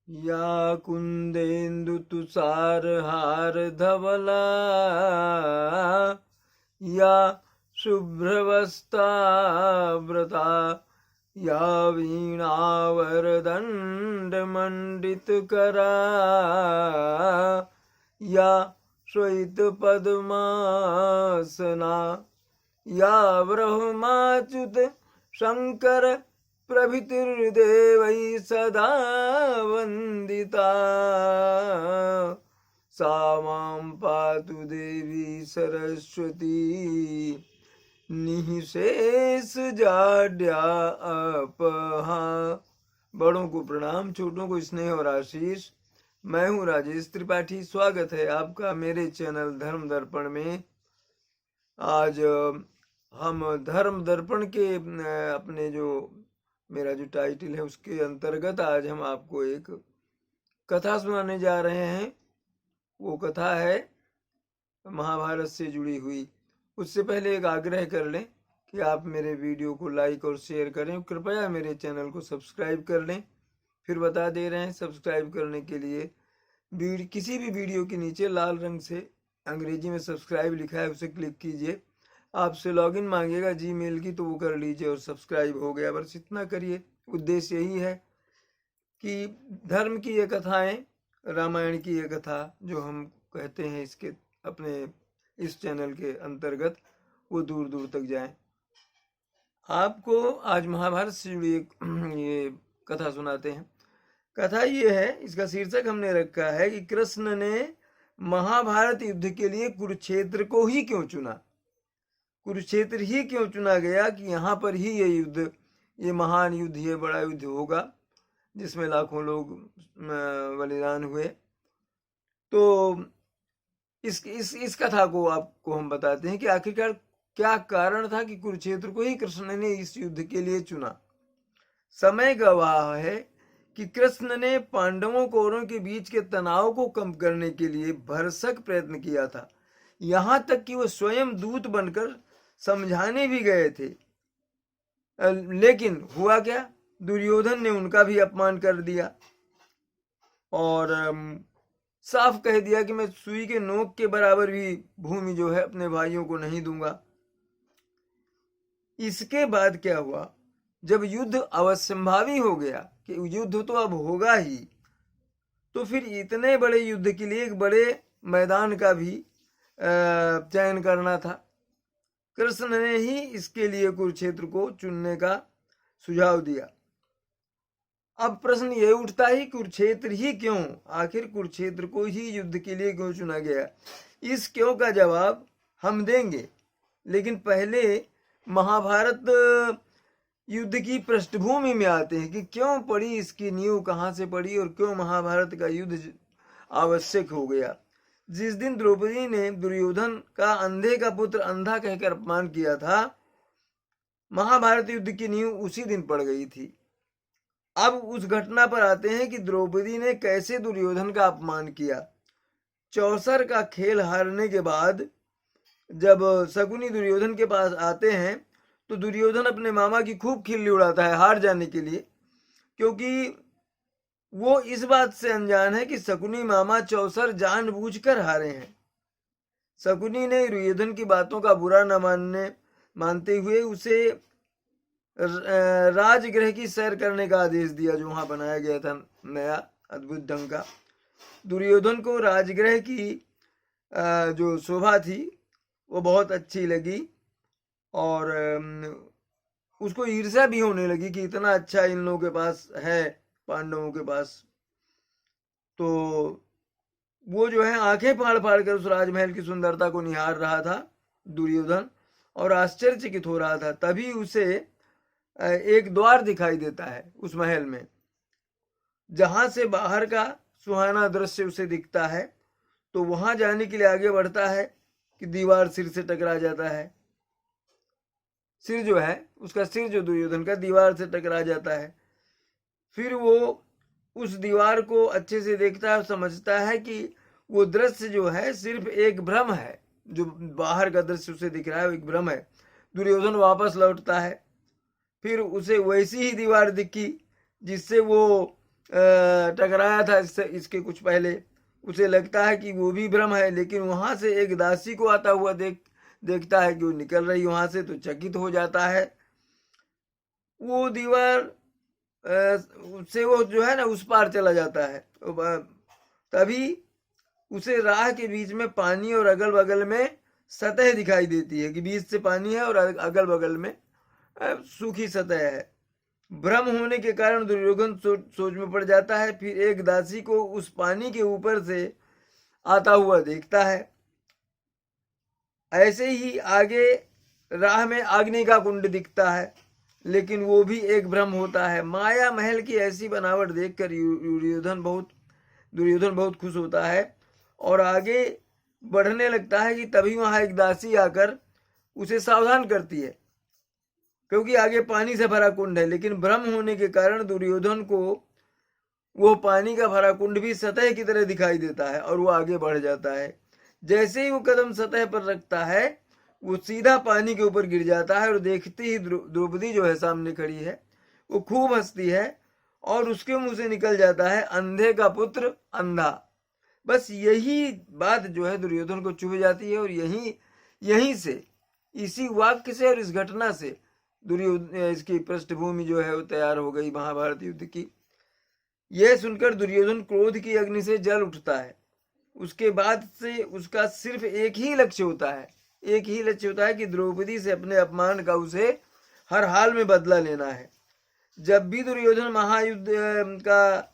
या कुन्देन्दु तुषारहार धवला या शुभ्रवस्त्रावृता या वीणावरदण्डमण्डितकरा या श्वेतपद्मासना या ब्रह्माच्युत शंकर प्रभृतिर्देवैः सदा वन्दिता सा मां पातु देवी सरस्वती निःशेष जाड्या अपहा। बड़ों को प्रणाम, छोटों को स्नेह और आशीष। मैं हूँ राजेश त्रिपाठी। स्वागत है आपका मेरे चैनल धर्म दर्पण में। आज हम धर्म दर्पण के अपने जो मेरा जो टाइटल है उसके अंतर्गत आज हम आपको एक कथा सुनाने जा रहे हैं। वो कथा है महाभारत से जुड़ी हुई। उससे पहले एक आग्रह कर लें कि आप मेरे वीडियो को लाइक और शेयर करें। कृपया मेरे चैनल को सब्सक्राइब कर लें। फिर बता दे रहे हैं, सब्सक्राइब करने के लिए किसी भी वीडियो के नीचे लाल रंग से अंग्रेजी में सब्सक्राइब लिखा है, उसे क्लिक कीजिए। आपसे लॉगिन मांगेगा जीमेल की, तो वो कर लीजिए और सब्सक्राइब हो गया। बस इतना करिए। उद्देश्य यही है कि धर्म की ये कथाएं, रामायण की ये कथा जो हम कहते हैं इसके अपने इस चैनल के अंतर्गत, वो दूर दूर तक जाए। आपको आज महाभारत से जुड़ी एक ये कथा सुनाते हैं। कथा ये है, इसका शीर्षक हमने रखा है कि कृष्ण ने महाभारत युद्ध के लिए कुरुक्षेत्र को ही क्यों चुना। कुरुक्षेत्र ही क्यों चुना गया कि यहाँ पर ही ये युद्ध, ये महान युद्ध, ये बड़ा युद्ध होगा जिसमें लाखों लोग बलिदान हुए। तो इस कथा को आपको हम बताते हैं कि आखिरकार क्या कारण था कि कुरुक्षेत्र को ही कृष्ण ने इस युद्ध के लिए चुना। समय गवाह है कि कृष्ण ने पांडवों कौरवों के बीच के तनाव को कम करने के लिए भरसक प्रयत्न किया था। यहाँ तक कि वो स्वयं दूत बनकर समझाने भी गए थे। लेकिन हुआ क्या, दुर्योधन ने उनका भी अपमान कर दिया और साफ कह दिया कि मैं सुई के नोक के बराबर भी भूमि जो है अपने भाइयों को नहीं दूंगा। इसके बाद क्या हुआ, जब युद्ध अवश्यंभावी हो गया कि युद्ध तो अब होगा ही, तो फिर इतने बड़े युद्ध के लिए एक बड़े मैदान का भी चयन करना था। कृष्ण ने ही इसके लिए कुरुक्षेत्र को चुनने का सुझाव दिया। अब प्रश्न ये उठता है, कुरुक्षेत्र ही क्यों, आखिर कुरुक्षेत्र को ही युद्ध के लिए क्यों चुना गया। इस क्यों का जवाब हम देंगे, लेकिन पहले महाभारत युद्ध की पृष्ठभूमि में आते हैं कि क्यों पड़ी इसकी नींव, कहाँ से पड़ी और क्यों महाभारत का युद्ध आवश्यक हो गया। जिस दिन द्रौपदी ने दुर्योधन का अंधे का पुत्र अंधा कहकर अपमान किया था, महाभारत युद्ध की नींव उसी दिन पड़ गई थी। अब उस घटना पर आते हैं कि द्रौपदी ने कैसे दुर्योधन का अपमान किया। चौसर का खेल हारने के बाद जब शकुनी दुर्योधन के पास आते हैं तो दुर्योधन अपने मामा की खूब खिल्ली उड़ाता है हार जाने के लिए, क्योंकि वो इस बात से अनजान है कि शकुनी मामा चौसर जानबूझकर हारे हैं। शकुनी ने दुर्योधन की बातों का बुरा न मानते हुए उसे राजगृह की सैर करने का आदेश दिया, जो वहां बनाया गया था नया अद्भुत ढंग का। दुर्योधन को राजगृह की जो शोभा थी वो बहुत अच्छी लगी और उसको ईर्ष्या भी होने लगी कि इतना अच्छा इन लोगों के पास है, पांडवों के पास। तो वो जो है आंखें फाड़ फाड़ कर उस राजमहल की सुंदरता को निहार रहा था दुर्योधन, और आश्चर्यचकित हो रहा था। तभी उसे एक द्वार दिखाई देता है उस महल में, जहां से बाहर का सुहाना दृश्य उसे दिखता है। तो वहां जाने के लिए आगे बढ़ता है कि दीवार सिर से टकरा जाता है। सिर जो है उसका, सिर जो दुर्योधन का दीवार से टकरा जाता है। फिर वो उस दीवार को अच्छे से देखता है और समझता है कि वो दृश्य जो है सिर्फ एक भ्रम है, जो बाहर का दृश्य उसे दिख रहा है वो एक भ्रम है। दुर्योधन वापस लौटता है, फिर उसे वैसी ही दीवार दिखी जिससे वो टकराया था इससे, इसके कुछ पहले। उसे लगता है कि वो भी भ्रम है, लेकिन वहां से एक दासी को आता हुआ देखता है कि वो निकल रही वहां से, तो चकित हो जाता है। वो दीवार से वो जो है ना उस पार चला जाता है। तभी उसे राह के बीच में पानी और अगल बगल में सतह दिखाई देती है, कि बीच से पानी है और अगल बगल में सूखी सतह है। भ्रम होने के कारण दुर्योधन सोच में पड़ जाता है। फिर एक दासी को उस पानी के ऊपर से आता हुआ देखता है। ऐसे ही आगे राह में अग्नि का कुंड दिखता है, लेकिन वो भी एक भ्रम होता है। माया महल की ऐसी बनावट देखकर दुर्योधन बहुत खुश होता है और आगे बढ़ने लगता है कि तभी वहां एक दासी आकर उसे सावधान करती है, क्योंकि आगे पानी से भरा कुंड है। लेकिन भ्रम होने के कारण दुर्योधन को वो पानी का भरा कुंड भी सतह की तरह दिखाई देता है और वो आगे बढ़ जाता है। जैसे ही वो कदम सतह पर रखता है, वो सीधा पानी के ऊपर गिर जाता है और देखते ही द्रौपदी जो है सामने खड़ी है, वो खूब हंसती है और उसके मुंह से निकल जाता है, अंधे का पुत्र अंधा। बस यही बात जो है दुर्योधन को चुभ जाती है और यहीं से, इसी वाक्य से और इस घटना से दुर्योधन इसकी पृष्ठभूमि जो है वो तैयार हो गई महाभारत युद्ध की। यह सुनकर दुर्योधन क्रोध की अग्नि से जल उठता है। उसके बाद से उसका सिर्फ एक ही लक्ष्य होता है कि द्रौपदी से अपने अपमान का उसे हर हाल में बदला लेना है। जब भी दुर्योधन महायुद्ध का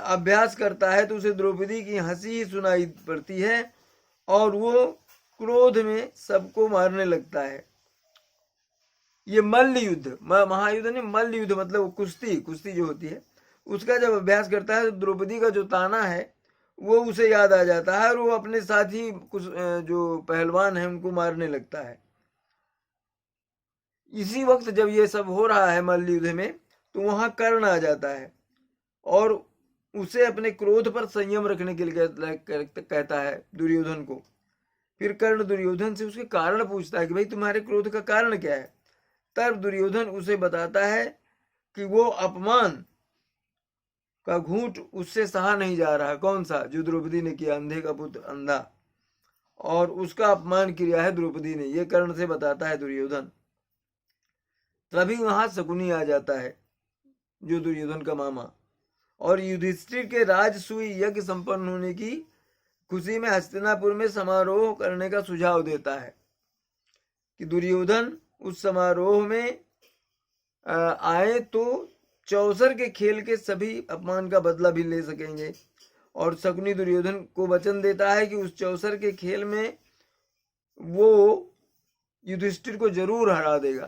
अभ्यास करता है तो उसे द्रौपदी की हंसी ही सुनाई पड़ती है और वो क्रोध में सबको मारने लगता है। ये मल्ल युद्ध, महायुद्ध नहीं, मल्ल युद्ध मतलब वो कुश्ती जो होती है, उसका जब अभ्यास करता है तो द्रौपदी का जो ताना है वो उसे याद आ जाता है और वो अपने साथी कुछ जो पहलवान है उनको मारने लगता है। इसी वक्त जब ये सब हो रहा है मल्ल युद्ध में, तो वहां कर्ण आ जाता है और उसे अपने क्रोध पर संयम रखने के लिए कहता है दुर्योधन को। फिर कर्ण दुर्योधन से उसके कारण पूछता है कि भाई तुम्हारे क्रोध का कारण क्या है। तब दुर्योधन उसे बताता है कि वो अपमान का घूंट उससे सहा नहीं जा रहा। कौन सा? जो द्रौपदी ने किया, अंधे का पुत्र अंधा, और उसका अपमान किया है द्रौपदी ने, ये कर्ण से बताता है दुर्योधन। तभी वहां शकुनी आ जाता है, जो दुर्योधन का मामा, और युधिष्ठिर के राजसूय यज्ञ संपन्न होने की खुशी में हस्तिनापुर में समारोह करने का सुझाव देता है कि दुर्योधन उस समारोह में आए तो चौसर के खेल के सभी अपमान का बदला भी ले सकेंगे। और शकुनी दुर्योधन को वचन देता है कि उस चौसर के खेल में वो युधिष्ठिर को जरूर हरा देगा,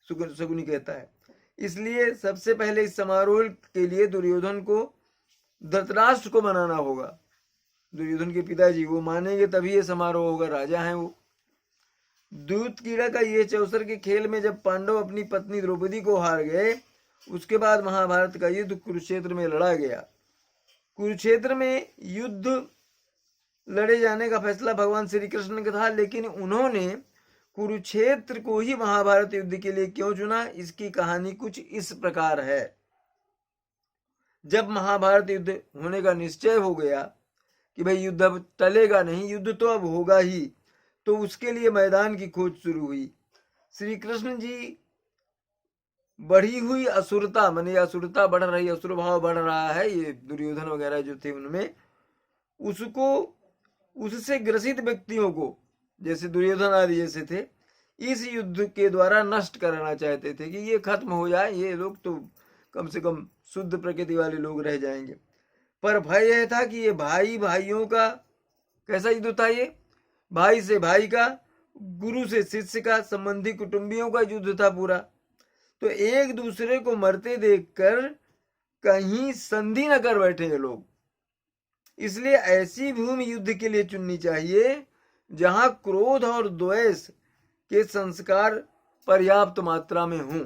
शकुनी कहता है। इसलिए सबसे पहले इस समारोह के लिए दुर्योधन को धृतराष्ट्र को मनाना होगा। दुर्योधन के पिताजी वो मानेंगे तभी ये समारोह होगा, राजा हैं वो। दूत कीड़ा का ये चौसर के खेल में जब पांडव अपनी पत्नी द्रौपदी को हार गए, उसके बाद महाभारत का युद्ध कुरुक्षेत्र में लड़ा गया। कुरुक्षेत्र में युद्ध लड़े जाने का फैसला भगवान श्री कृष्ण का था, लेकिन उन्होंने कुरुक्षेत्र को ही महाभारत युद्ध के लिए क्यों चुना, इसकी कहानी कुछ इस प्रकार है। जब महाभारत युद्ध होने का निश्चय हो गया कि भाई युद्ध अब टलेगा नहीं, युद्ध तो अब होगा ही, तो उसके लिए मैदान की खोज शुरू हुई। श्री कृष्ण जी बढ़ी हुई असुरता, माने असुरता बढ़ रही, असुर भाव बढ़ रहा है, ये दुर्योधन वगैरह जो थे उनमें, उससे ग्रसित व्यक्तियों को, जैसे दुर्योधन आदि जैसे थे, इस युद्ध के द्वारा नष्ट कराना चाहते थे कि ये खत्म हो जाए, ये लोग तो कम से कम शुद्ध प्रकृति वाले लोग रह जाएंगे। पर भय यह था कि ये भाई भाइयों का कैसा युद्ध था, ये भाई से भाई का, गुरु से शिष्य का, संबंधी कुटुंबियों का युद्ध था पूरा। तो एक दूसरे को मरते देखकर कहीं संधि न कर बैठे ये लोग। इसलिए ऐसी भूमि युद्ध के लिए चुननी चाहिए जहां क्रोध और द्वेष के संस्कार पर्याप्त मात्रा में हों।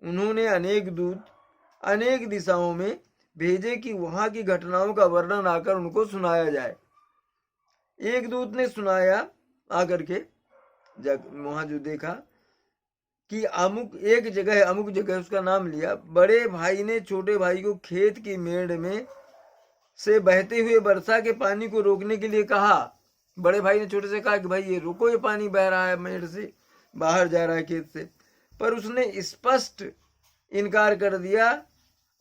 उन्होंने अनेक दूत अनेक दिशाओं में भेजे कि वहां की घटनाओं का वर्णन आकर उनको सुनाया जाए। एक दूत ने सुनाया आकर के, वहां जो देखा कि अमुक जगह उसका नाम लिया। बड़े भाई ने छोटे भाई को खेत की मेड़ में से बहते हुए वर्षा के पानी को रोकने के लिए कहा। बड़े भाई ने छोटे से कहा कि भाई ये रोको, ये पानी बह रहा है मेड़ से, बाहर जा रहा है खेत से। पर उसने स्पष्ट इनकार कर दिया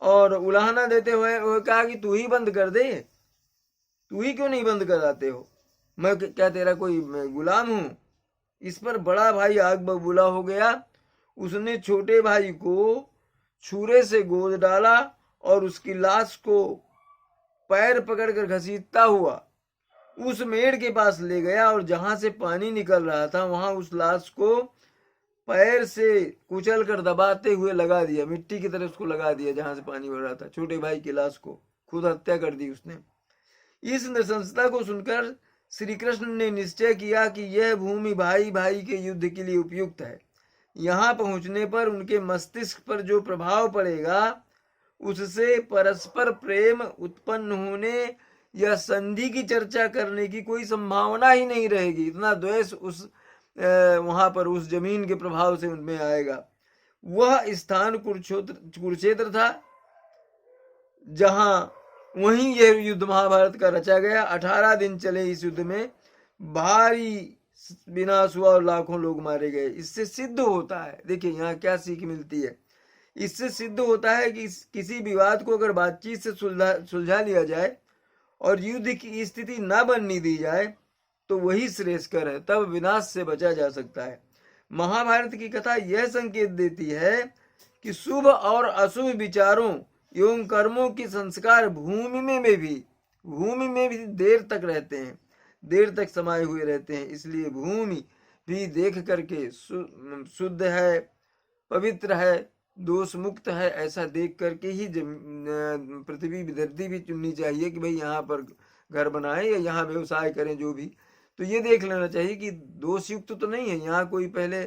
और उलाहना देते हुए वो कहा कि तू ही बंद कर दे, तू ही क्यों नहीं बंद कराते हो, मैं क्या तेरा कोई गुलाम हूं। इस पर बड़ा भाई आग बबूला हो गया। उसने छोटे भाई को छुरे से गोद डाला और उसकी लाश को पैर पकड़कर घसीटता हुआ उस मेड़ के पास ले गया और जहां से पानी निकल रहा था वहां उस लाश को पैर से कुचल कर दबाते हुए लगा दिया, मिट्टी की तरह उसको लगा दिया जहां से पानी भर रहा था। छोटे भाई की लाश को खुद हत्या कर दी उसने। इस नृशंसता को सुनकर श्री कृष्ण ने निश्चय किया कि यह भूमि भाई भाई के युद्ध के लिए उपयुक्त है। यहाँ पहुंचने पर उनके मस्तिष्क पर जो प्रभाव पड़ेगा उससे परस्पर प्रेम उत्पन्न होने या संधि की चर्चा करने की कोई संभावना ही नहीं रहेगी। इतना द्वेष उस वहां पर उस जमीन के प्रभाव से उनमें आएगा। वह स्थान कुरुक्षेत्र था, जहां वहीं यह युद्ध महाभारत का रचा गया। 18 दिन चले इस युद्ध में, भारी विनाश हुआ और लाखों लोग मारे गए। इससे सिद्ध होता है, देखिए यहाँ क्या सीख मिलती है। इससे सिद्ध होता है कि किसी विवाद को अगर बातचीत से सुलझा लिया जाए और युद्ध की स्थिति न बनने दी जाए तो वही श्रेयस्कर है, तब विनाश से बचा जा सकता है। महाभारत की कथा यह संकेत देती है कि शुभ और अशुभ विचारों एवं कर्मों के संस्कार भूमि में भी देर तक रहते हैं, देर तक समाये हुए रहते हैं। इसलिए भूमि भी देख करके शुद्ध है, पवित्र है, दोष मुक्त है, ऐसा देख करके ही पृथ्वी धरती भी चुननी चाहिए कि भाई यहाँ पर घर बनाए या यहाँ व्यवसाय करें। जो भी तो ये देख लेना चाहिए कि दोष युक्त तो नहीं है, यहाँ कोई पहले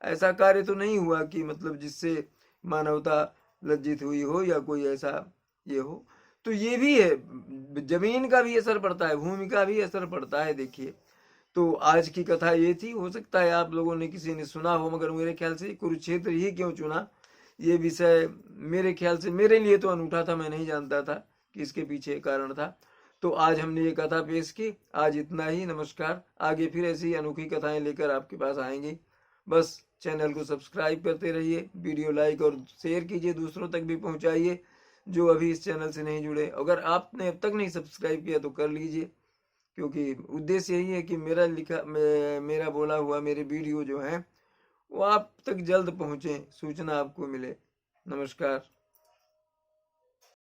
ऐसा कार्य तो नहीं हुआ कि मतलब जिससे मानवता लज्जित हुई हो या कोई ऐसा ये हो। तो ये भी है, जमीन का भी असर पड़ता है, भूमि का भी असर पड़ता है। देखिए, तो आज की कथा ये थी। हो सकता है आप लोगों ने किसी ने सुना हो, मगर मेरे ख्याल से कुरुक्षेत्र ही क्यों चुना, ये विषय मेरे ख्याल से मेरे लिए तो अनूठा था, मैं नहीं जानता था कि इसके पीछे कारण था। तो आज हमने ये कथा पेश की। आज इतना ही, नमस्कार। आगे फिर ऐसी अनोखी कथाएं लेकर आपके पास आएंगे। बस चैनल को सब्सक्राइब करते रहिए, वीडियो लाइक और शेयर कीजिए, दूसरों तक भी पहुंचाइए जो अभी इस चैनल से नहीं जुड़े। अगर आपने अब तक नहीं सब्सक्राइब किया तो कर लीजिए, क्योंकि उद्देश्य यही है कि मेरा बोला हुआ मेरे वीडियो जो हैं वो आप तक जल्द पहुंचे, सूचना आपको मिले। नमस्कार।